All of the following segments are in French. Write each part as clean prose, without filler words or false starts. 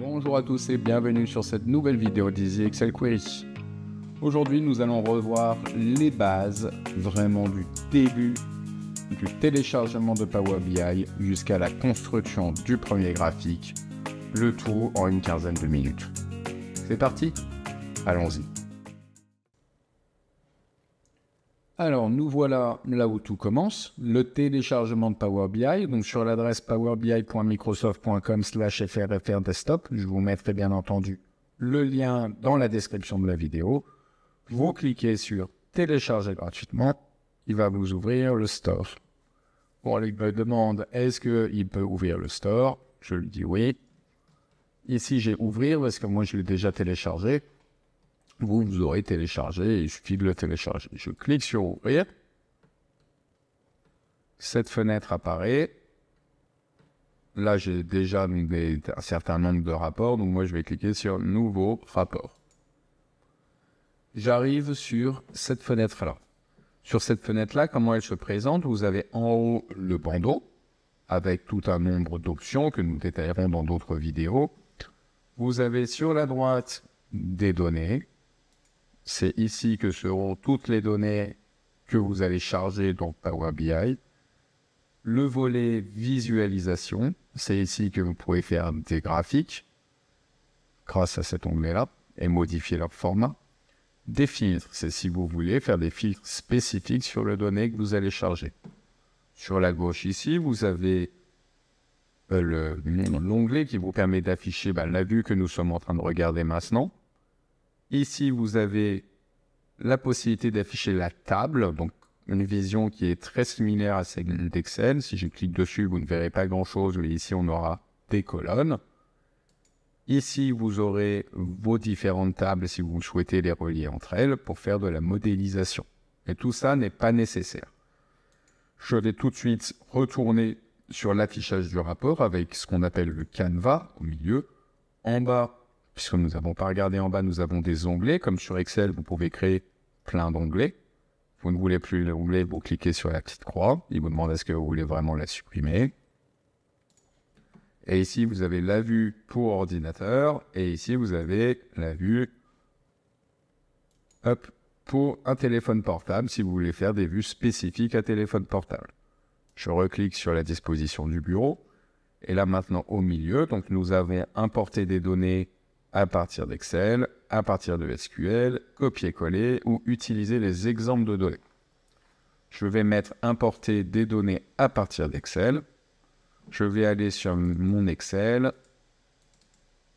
Bonjour à tous et bienvenue sur cette nouvelle vidéo d'Easy Excel Query. Aujourd'hui, nous allons revoir les bases vraiment du début du téléchargement de Power BI jusqu'à la construction du premier graphique, le tout en une quinzaine de minutes. C'est parti? Allons-y. Alors, nous voilà là où tout commence, le téléchargement de Power BI. Donc, sur l'adresse powerbi.microsoft.com/frfrdesktop, je vous mettrai bien entendu le lien dans la description de la vidéo. Vous cliquez sur télécharger gratuitement, il va vous ouvrir le store. Bon, il me demande est-ce qu'il peut ouvrir le store? Je lui dis oui. Ici, j'ai ouvrir parce que moi, je l'ai déjà téléchargé. Vous aurez téléchargé, il suffit de le télécharger. Je clique sur ouvrir. Cette fenêtre apparaît. Là, j'ai déjà un certain nombre de rapports, donc moi, je vais cliquer sur nouveau rapport. J'arrive sur cette fenêtre-là. Sur cette fenêtre-là, comment elle se présente? Vous avez en haut le bandeau, avec tout un nombre d'options que nous détaillerons dans d'autres vidéos. Vous avez sur la droite des données. C'est ici que seront toutes les données que vous allez charger dans Power BI. Le volet visualisation, c'est ici que vous pouvez faire des graphiques grâce à cet onglet-là et modifier leur format. Des filtres, c'est si vous voulez faire des filtres spécifiques sur les données que vous allez charger. Sur la gauche ici, vous avez l'onglet qui vous permet d'afficher la vue que nous sommes en train de regarder maintenant. Ici, vous avez la possibilité d'afficher la table, donc une vision qui est très similaire à celle d'Excel. Si je clique dessus, vous ne verrez pas grand-chose, mais ici, on aura des colonnes. Ici, vous aurez vos différentes tables si vous souhaitez les relier entre elles pour faire de la modélisation. Et tout ça n'est pas nécessaire. Je vais tout de suite retourner sur l'affichage du rapport avec ce qu'on appelle le canevas au milieu. En bas, puisque nous n'avons pas regardé en bas, nous avons des onglets. Comme sur Excel, vous pouvez créer plein d'onglets. Vous ne voulez plus l'onglet, vous cliquez sur la petite croix. Il vous demande est-ce que vous voulez vraiment la supprimer. Et ici, vous avez la vue pour ordinateur. Et ici, vous avez la vue pour un téléphone portable, si vous voulez faire des vues spécifiques à téléphone portable. Je reclique sur la disposition du bureau. Et là, maintenant, au milieu, donc nous avons importé des données à partir d'Excel, à partir de SQL, copier-coller ou utiliser les exemples de données. Je vais mettre importer des données à partir d'Excel. Je vais aller sur mon Excel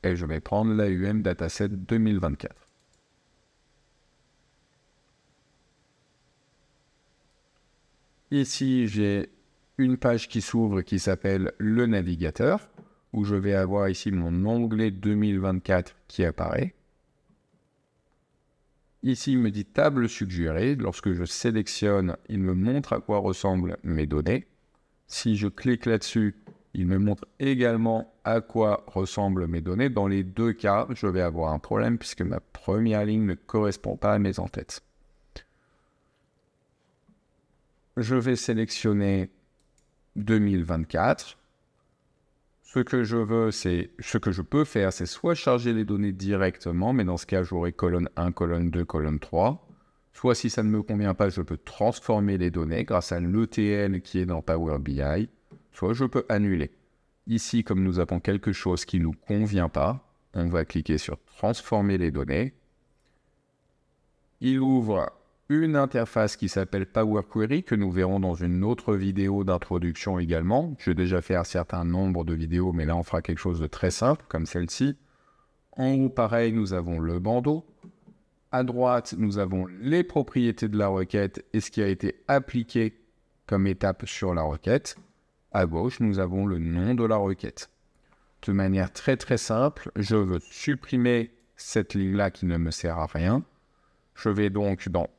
et je vais prendre l'AUM Dataset 2024. Ici, j'ai une page qui s'ouvre qui s'appelle le navigateur, où je vais avoir ici mon onglet 2024 qui apparaît. Ici, il me dit table suggérée. Lorsque je sélectionne, il me montre à quoi ressemblent mes données. Si je clique là-dessus, il me montre également à quoi ressemblent mes données. Dans les deux cas, je vais avoir un problème puisque ma première ligne ne correspond pas à mes en-têtes. Je vais sélectionner 2024. Ce que je peux faire, c'est soit charger les données directement, mais dans ce cas, j'aurai colonne 1, colonne 2, colonne 3. Soit, si ça ne me convient pas, je peux transformer les données grâce à l'ETL qui est dans Power BI. Soit, je peux annuler. Ici, comme nous avons quelque chose qui ne nous convient pas, on va cliquer sur transformer les données. Il ouvre une interface qui s'appelle Power Query, que nous verrons dans une autre vidéo d'introduction également. J'ai déjà fait un certain nombre de vidéos, mais là on fera quelque chose de très simple, comme celle-ci. En haut, pareil, nous avons le bandeau. À droite, nous avons les propriétés de la requête et ce qui a été appliqué comme étape sur la requête. À gauche, nous avons le nom de la requête. De manière très très simple, je veux supprimer cette ligne-là qui ne me sert à rien. Je vais donc dans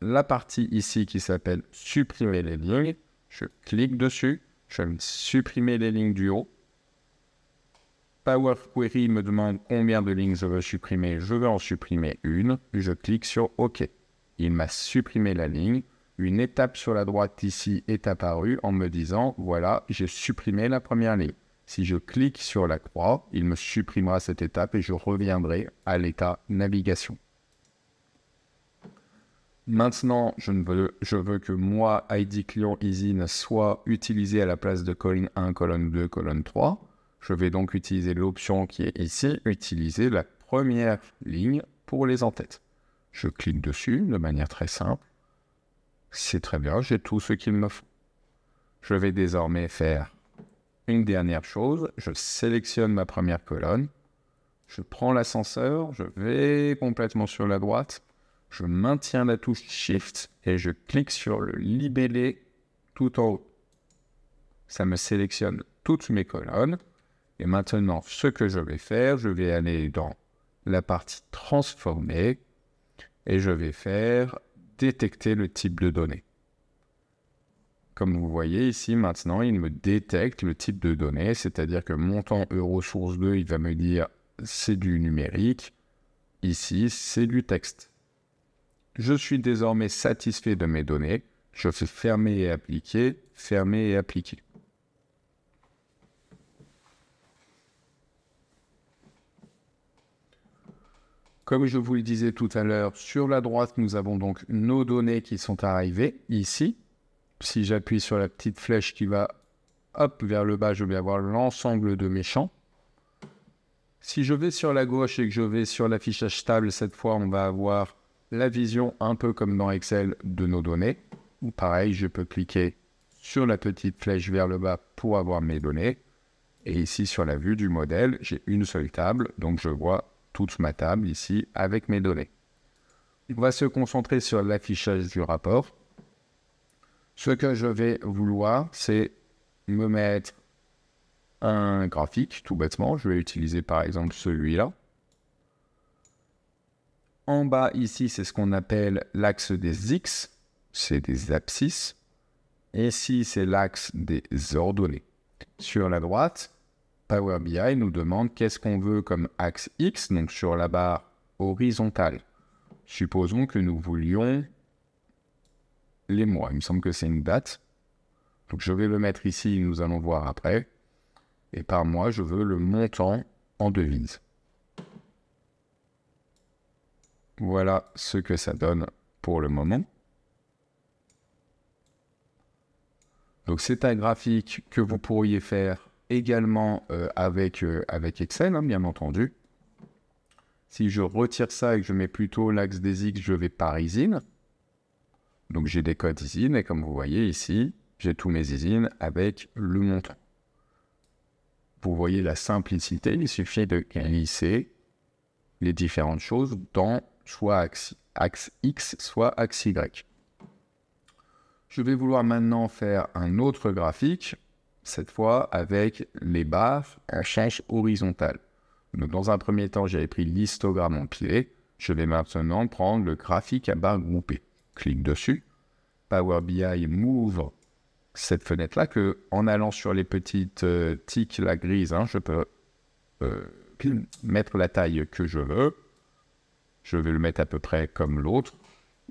la partie ici qui s'appelle « Supprimer les lignes ». Je clique dessus, je vais supprimer les lignes du haut. Power Query me demande combien de lignes je veux supprimer. Je vais en supprimer une. Je clique sur « OK ». Il m'a supprimé la ligne. Une étape sur la droite ici est apparue en me disant « Voilà, j'ai supprimé la première ligne ». Si je clique sur la croix, il me supprimera cette étape et je reviendrai à l'état navigation. Maintenant, je veux que moi, ID client Easyn, soit utilisé à la place de colonne 1, colonne 2, colonne 3. Je vais donc utiliser l'option qui est ici, utiliser la première ligne pour les en-têtes. Je clique dessus de manière très simple. C'est très bien, j'ai tout ce qu'il me faut. Je vais désormais faire une dernière chose. Je sélectionne ma première colonne. Je prends l'ascenseur, je vais complètement sur la droite. Je maintiens la touche Shift et je clique sur le libellé tout en haut. Ça me sélectionne toutes mes colonnes. Et maintenant, ce que je vais faire, je vais aller dans la partie transformer et je vais faire détecter le type de données. Comme vous voyez ici, maintenant, il me détecte le type de données, c'est-à-dire que montant euro source 2, il va me dire c'est du numérique. Ici, c'est du texte. Je suis désormais satisfait de mes données. Je fais fermer et appliquer, fermer et appliquer. Comme je vous le disais tout à l'heure, sur la droite, nous avons donc nos données qui sont arrivées ici. Si j'appuie sur la petite flèche qui va hop, vers le bas, je vais avoir l'ensemble de mes champs. Si je vais sur la gauche et que je vais sur l'affichage table, cette fois, on va avoir la vision un peu comme dans Excel de nos données. Ou pareil, je peux cliquer sur la petite flèche vers le bas pour avoir mes données. Et ici, sur la vue du modèle, j'ai une seule table, donc je vois toute ma table ici avec mes données. On va se concentrer sur l'affichage du rapport. Ce que je vais vouloir, c'est me mettre un graphique, tout bêtement. Je vais utiliser par exemple celui-là. En bas, ici, c'est ce qu'on appelle l'axe des X, c'est des abscisses. Et ici, c'est l'axe des ordonnées. Sur la droite, Power BI nous demande qu'est-ce qu'on veut comme axe X, donc sur la barre horizontale. Supposons que nous voulions les mois. Il me semble que c'est une date. Donc je vais le mettre ici, nous allons voir après. Et par mois, je veux le montant en devise. Voilà ce que ça donne pour le moment. Donc c'est un graphique que vous pourriez faire également avec Excel, hein, bien entendu. Si je retire ça et que je mets plutôt l'axe des X, je vais par Easyn. Donc j'ai des codes Easyn et comme vous voyez ici, j'ai tous mes Easyn avec le montant. Vous voyez la simplicité, il suffit de glisser les différentes choses dans soit axe X, soit axe Y. Je vais vouloir maintenant faire un autre graphique, cette fois avec les barres en charge horizontale. Donc dans un premier temps, j'avais pris l'histogramme empilé. Je vais maintenant prendre le graphique à barres groupées. Clique dessus. Power BI m'ouvre cette fenêtre-là que, en allant sur les petites tiques, la grise, hein, je peux mettre la taille que je veux. Je vais le mettre à peu près comme l'autre.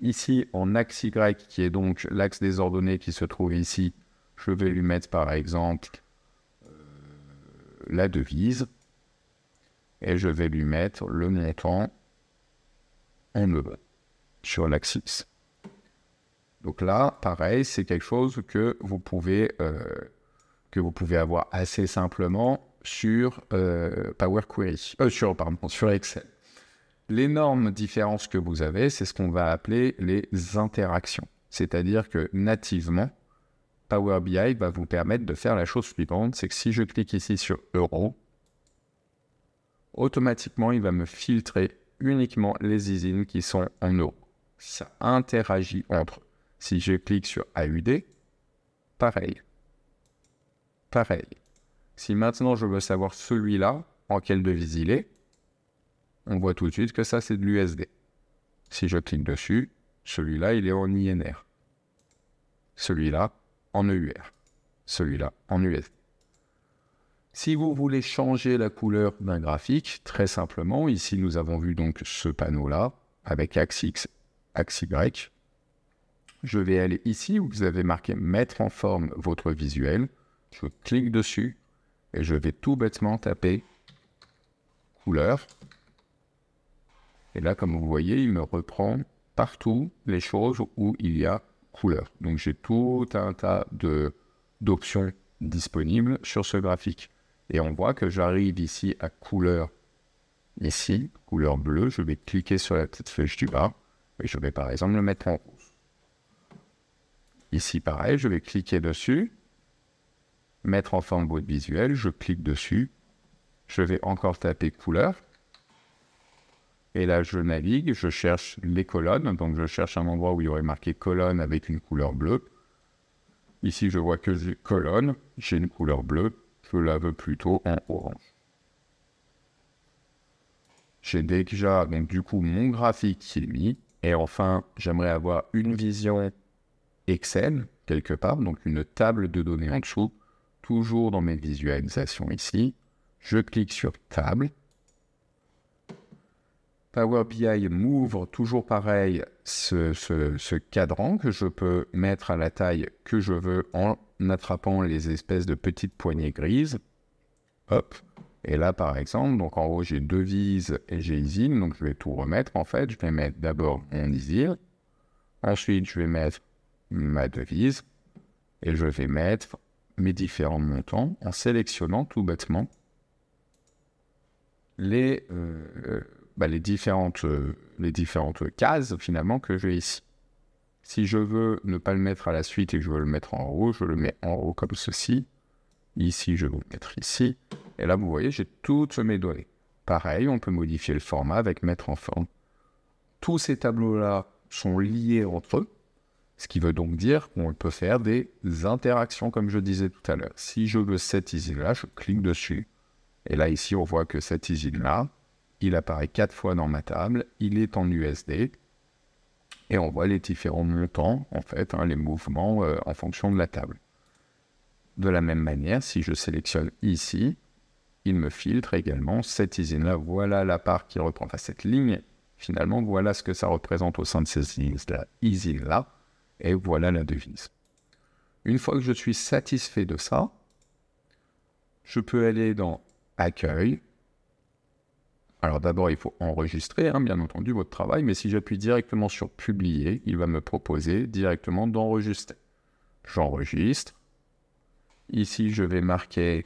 Ici, en axe Y, qui est donc l'axe des ordonnées qui se trouve ici, je vais lui mettre par exemple la devise. Et je vais lui mettre le montant en euros sur l'axe X. Donc là, pareil, c'est quelque chose que vous pouvez avoir assez simplement sur Power Query, sur Excel. L'énorme différence que vous avez, c'est ce qu'on va appeler les interactions. C'est-à-dire que nativement, Power BI va vous permettre de faire la chose suivante, c'est que si je clique ici sur Euro, automatiquement, il va me filtrer uniquement les Easyn qui sont en euros. Ça interagit entre eux. Si je clique sur AUD, pareil. Pareil. Si maintenant je veux savoir celui-là, en quelle devise il est, on voit tout de suite que ça c'est de l'USD. Si je clique dessus, celui-là il est en INR. Celui-là en EUR. Celui-là en USD. Si vous voulez changer la couleur d'un graphique, très simplement, ici nous avons vu donc ce panneau-là, avec axe X, axe Y. Je vais aller ici où vous avez marqué « Mettre en forme votre visuel ». Je clique dessus et je vais tout bêtement taper couleur. Et là, comme vous voyez, il me reprend partout les choses où il y a couleur. Donc j'ai tout un tas d'options disponibles sur ce graphique. Et on voit que j'arrive ici à couleur, ici, couleur bleue. Je vais cliquer sur la petite flèche du bas et je vais par exemple le mettre en rouge. Ici, pareil, je vais cliquer dessus, mettre en forme boîte visuelle, je clique dessus, je vais encore taper couleur. Et là, je navigue, je cherche les colonnes. Donc, je cherche un endroit où il y aurait marqué colonne avec une couleur bleue. Ici, je vois que j'ai colonne, j'ai une couleur bleue. Je la veux plutôt en orange. J'ai déjà, donc du coup, mon graphique qui est mis. Et enfin, j'aimerais avoir une vision Excel, quelque part. Donc, une table de données en dessous. Toujours dans mes visualisations ici. Je clique sur table. Power BI m'ouvre toujours pareil ce cadran que je peux mettre à la taille que je veux en attrapant les espèces de petites poignées grises. Hop. Et là, par exemple, donc en haut, j'ai devise et j'ai ISIN. Donc, je vais tout remettre en fait. Je vais mettre d'abord mon ISIN. Ensuite, je vais mettre ma devise. Et je vais mettre mes différents montants en sélectionnant tout bêtement les différentes cases finalement que j'ai ici. Si je veux ne pas le mettre à la suite et que je veux le mettre en haut, je le mets en haut comme ceci. Ici, je vais le mettre ici. Et là, vous voyez, j'ai toutes mes données. Pareil, on peut modifier le format avec mettre en forme. Tous ces tableaux-là sont liés entre eux, ce qui veut donc dire qu'on peut faire des interactions comme je disais tout à l'heure. Si je veux cet ISIN-là, je clique dessus. Et là, ici, on voit que cet ISIN-là, il apparaît 4 fois dans ma table, il est en USD, et on voit les différents montants, en fait, les mouvements en fonction de la table. De la même manière, si je sélectionne ici, il me filtre également cet ISIN-là. Voilà la part qui reprend, enfin cette ligne, finalement, voilà ce que ça représente au sein de ces ISIN-là, et voilà la devise. Une fois que je suis satisfait de ça, je peux aller dans Accueil. Alors d'abord, il faut enregistrer, bien entendu, votre travail, mais si j'appuie directement sur Publier, il va me proposer directement d'enregistrer. J'enregistre. Ici, je vais marquer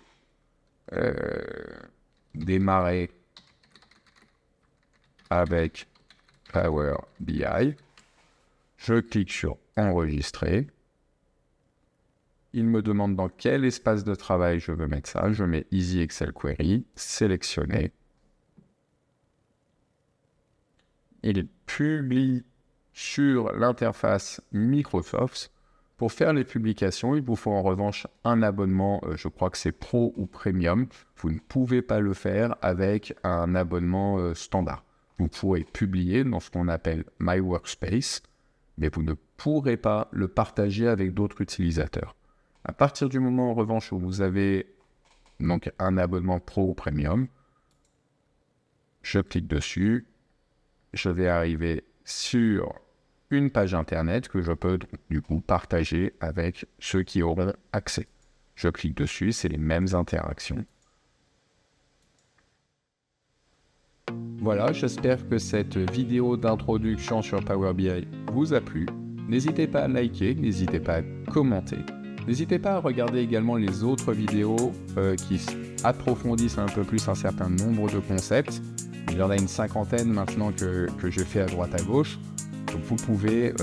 Démarrer avec Power BI. Je clique sur Enregistrer. Il me demande dans quel espace de travail je veux mettre ça. Je mets Easy Excel Query, sélectionner. Il publie sur l'interface Microsoft. Pour faire les publications, il vous faut en revanche un abonnement, je crois que c'est Pro ou Premium. Vous ne pouvez pas le faire avec un abonnement standard. Vous pourrez publier dans ce qu'on appelle My Workspace, mais vous ne pourrez pas le partager avec d'autres utilisateurs. À partir du moment en revanche où vous avez donc un abonnement Pro ou Premium, je clique dessus, je vais arriver sur une page internet que je peux du coup partager avec ceux qui auront accès. Je clique dessus, c'est les mêmes interactions. Voilà, j'espère que cette vidéo d'introduction sur Power BI vous a plu. N'hésitez pas à liker, n'hésitez pas à commenter. N'hésitez pas à regarder également les autres vidéos qui approfondissent un peu plus un certain nombre de concepts. Il y en a une cinquantaine maintenant que je fais à droite à gauche. Donc vous pouvez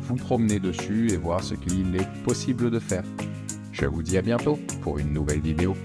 vous promener dessus et voir ce qu'il est possible de faire. Je vous dis à bientôt pour une nouvelle vidéo.